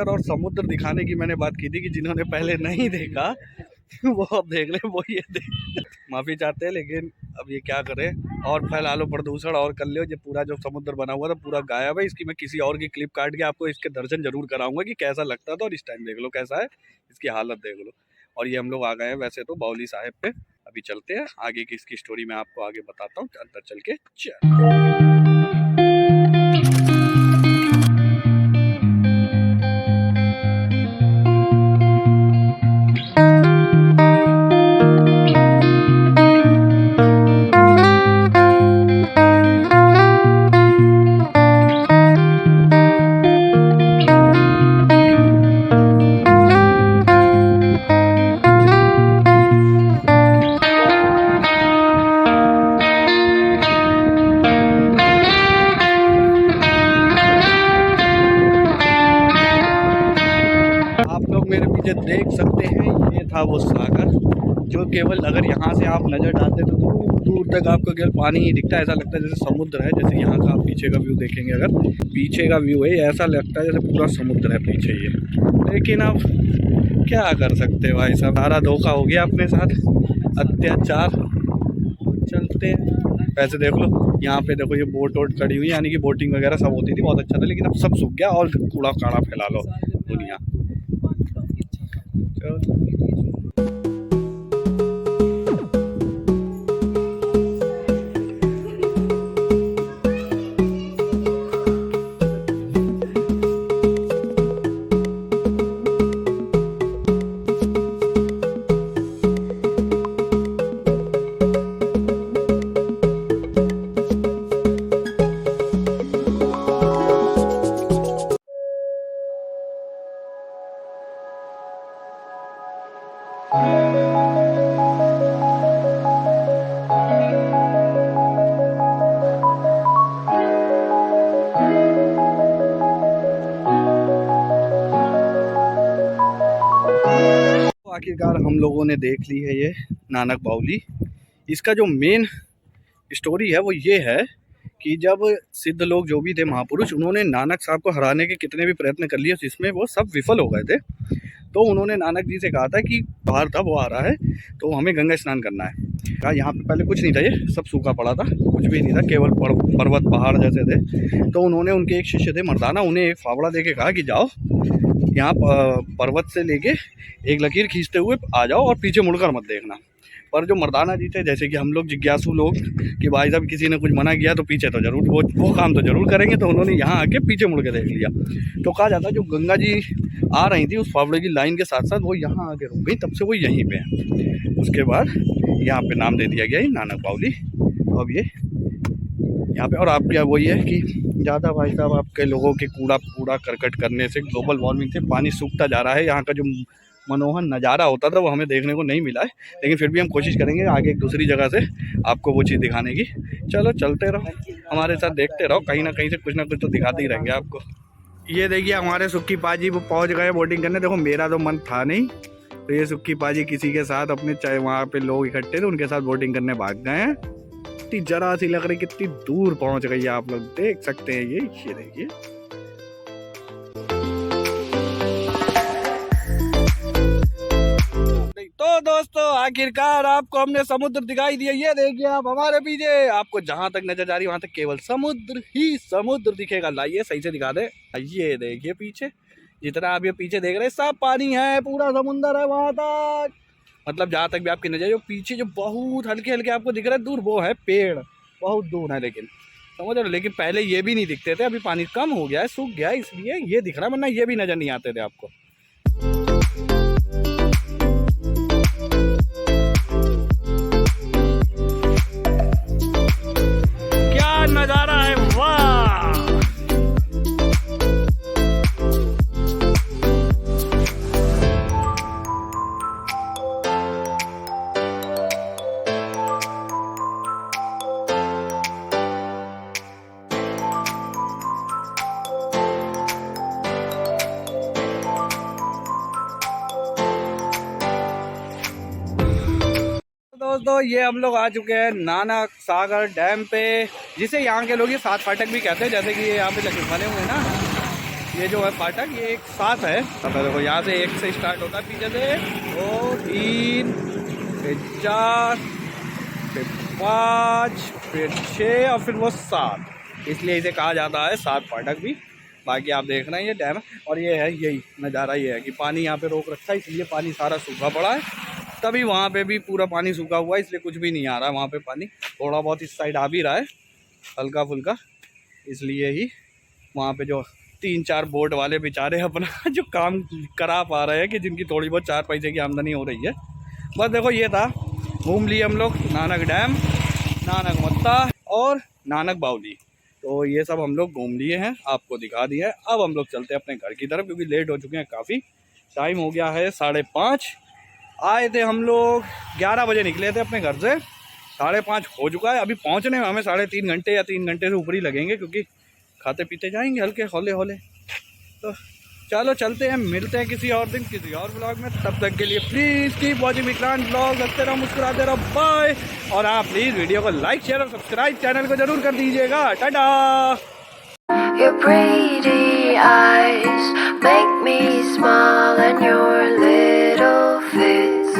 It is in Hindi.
समुंदर और समुद्र दिखाने की मैंने बात की थी कि जिन्होंने पहले नहीं देखा वो अब देख ले, वो ये देख। माफ़ी चाहते हैं लेकिन अब ये क्या करें, और फैला लो प्रदूषण और कर लो। ये पूरा जो समुद्र बना हुआ था पूरा गायब है। इसकी मैं किसी और की क्लिप काट के आपको इसके दर्शन जरूर कराऊंगा कि कैसा लगता था, और इस टाइम देख लो कैसा है, इसकी हालत देख लो। और ये हम लोग आ गए हैं वैसे तो बावली साहिब पे। अभी चलते हैं आगे की, इसकी स्टोरी मैं आपको आगे बताता हूँ अंदर चल के। मेरे पीछे देख सकते हैं, ये था वो सागर जो केवल अगर यहाँ से आप नज़र डालते तो दूर दूर तक आपको केवल पानी ही दिखता है। ऐसा लगता है जैसे समुद्र है। जैसे यहाँ का आप पीछे का व्यू देखेंगे, अगर पीछे का व्यू है ऐसा लगता है जैसे पूरा समुद्र है पीछे ये। लेकिन अब क्या कर सकते भाई साहब, सारा धोखा हो गया अपने साथ, अत्याचार। चलते हैं। वैसे देख लो यहाँ पे देखो, ये बोट वोट खड़ी हुई, यानी कि बोटिंग वगैरह सब होती थी, बहुत अच्छा था। लेकिन अब सब सूख गया और कूड़ा काड़ा फैला लो दुनिया। आखिरकार हम लोगों ने देख ली है ये नानक बावली। इसका जो मेन स्टोरी है वो ये है कि जब सिद्ध लोग जो भी थे महापुरुष, उन्होंने नानक साहब को हराने के कितने भी प्रयत्न कर लिए, जिसमें वो सब विफल हो गए थे। तो उन्होंने नानक जी से कहा था कि बाहर था वो आ रहा है तो हमें गंगा स्नान करना है। कहा यहाँ पे पहले कुछ नहीं था, ये सब सूखा पड़ा था, कुछ भी नहीं था, केवल पर्वत पहाड़ जैसे थे। तो उन्होंने, उनके एक शिष्य थे मर्दाना, उन्हें एक फावड़ा दे के कहा कि जाओ यहाँ पर्वत से लेके एक लकीर खींचते हुए आ जाओ और पीछे मुड़कर मत देखना। पर जो मर्दाना जी थे, जैसे कि हम लोग जिज्ञासु लोग कि भाई साहब किसी ने कुछ मना किया तो पीछे तो जरूर वो काम तो जरूर करेंगे, तो उन्होंने यहाँ आके पीछे मुड़ के देख लिया। तो कहा जाता है जो गंगा जी आ रही थी उस फावड़े की लाइन के साथ साथ वो यहाँ आके रुक गई, तब से वो यहीं पे है। उसके बाद यहाँ पे नाम दे दिया गया है नानक बावली। तो अब ये यहाँ पे, और आप क्या वही है कि ज़्यादा भाई साहब आपके लोगों के कूड़ा करकट करने से ग्लोबल वार्मिंग से पानी सूखता जा रहा है। यहाँ का जो मनोहर नज़ारा होता था वो हमें देखने को नहीं मिला है, लेकिन फिर भी हम कोशिश करेंगे आगे एक दूसरी जगह से आपको वो चीज़ दिखाने की। चलो चलते रहो, हमारे साथ देखते रहो, कहीं ना कहीं से कुछ ना कुछ तो दिखाते ही रहेंगे आपको। ये देखिए हमारे सुक्की पाजी वो पहुँच गए बोटिंग करने। देखो मेरा तो मन था नहीं, तो ये सुक्की पाजी किसी के साथ अपने, चाहे वहाँ पे लोग इकट्ठे थे उनके साथ बोटिंग करने भाग गए हैं। कितनी जरा सी लग रही, कितनी दूर पहुँच गई है, आप लोग देख सकते हैं। ये देखिए तो दोस्तों आखिरकार आपको हमने समुद्र दिखाई दिया। ये देखिए आप हमारे पीछे, आपको जहां तक नजर जा रही है वहां तक केवल समुद्र ही समुद्र दिखेगा। लाइए सही से दिखा दे। ये देखिए पीछे, जितना आप ये पीछे देख रहे हैं सब पानी है, पूरा समुद्र है वहां तक। मतलब जहां तक भी आपकी नजर, जो पीछे जो बहुत हल्के हल्के आपको दिख रहा है दूर, वो है पेड़, बहुत दूर है, लेकिन समझ रहे हो। लेकिन पहले ये भी नहीं दिखते थे, अभी पानी कम हो गया है, सूख गया है, इसलिए ये दिख रहा है, वरना ये भी नजर नहीं आते थे आपको। नजारा है, वाह। दोस्तों ये हम लोग आ चुके हैं नानक सागर डैम पे, जिसे यहाँ के लोग ये 7 फाटक भी कहते हैं। जैसे कि ये यहाँ पे लगे बने हुए हैं ना, ये जो है फाटक ये एक साथ है। अब देखो यहाँ से 1 से स्टार्ट होता है, पीछे से 2 3 फिर 4 फिर 5 फिर 6 और फिर वो 7, इसलिए इसे कहा जाता है 7 फाटक भी। बाकी आप देख रहे हैं ये डैम, और ये है यही नज़ारा, ये है कि पानी यहाँ पे रोक रखा है, इसलिए पानी सारा सूखा पड़ा है। तभी वहाँ पे भी पूरा पानी सूखा हुआ है, इसलिए कुछ भी नहीं आ रहा है वहाँ पे पानी। थोड़ा बहुत इस साइड आ भी रहा है हल्का फुल्का, इसलिए ही वहाँ पे जो 3-4 बोट वाले बेचारे अपना जो काम करा पा रहे हैं, कि जिनकी थोड़ी बहुत 4 पैसे की आमदनी हो रही है। बस देखो ये था, घूम लिए हम लोग नानक डैम, नानक मत्ता और नानक बावली। तो ये सब हम लोग घूम लिए हैं, आपको दिखा दिए हैं। अब हम लोग चलते हैं अपने घर की तरफ, क्योंकि लेट हो चुके हैं काफ़ी। टाइम हो गया है 5:30। आए थे हम लोग 11 बजे निकले थे अपने घर से, 5:30 हो चुका है। अभी पहुंचने में हमें 3.5 घंटे या 3 घंटे से ऊपर ही लगेंगे, क्योंकि खाते पीते जाएंगे हल्के हौले हौले। तो चलो चलते हैं, मिलते हैं किसी और दिन किसी और ब्लॉग में। तब तक के लिए please keep watching Vikrant blog, हंसते रहो मुस्कुराते रहो, बाय। और हाँ प्लीज़ वीडियो को लाइक शेयर और सब्सक्राइब चैनल को जरूर कर दीजिएगा। Tata. Your pretty eyes make me smile, and your lips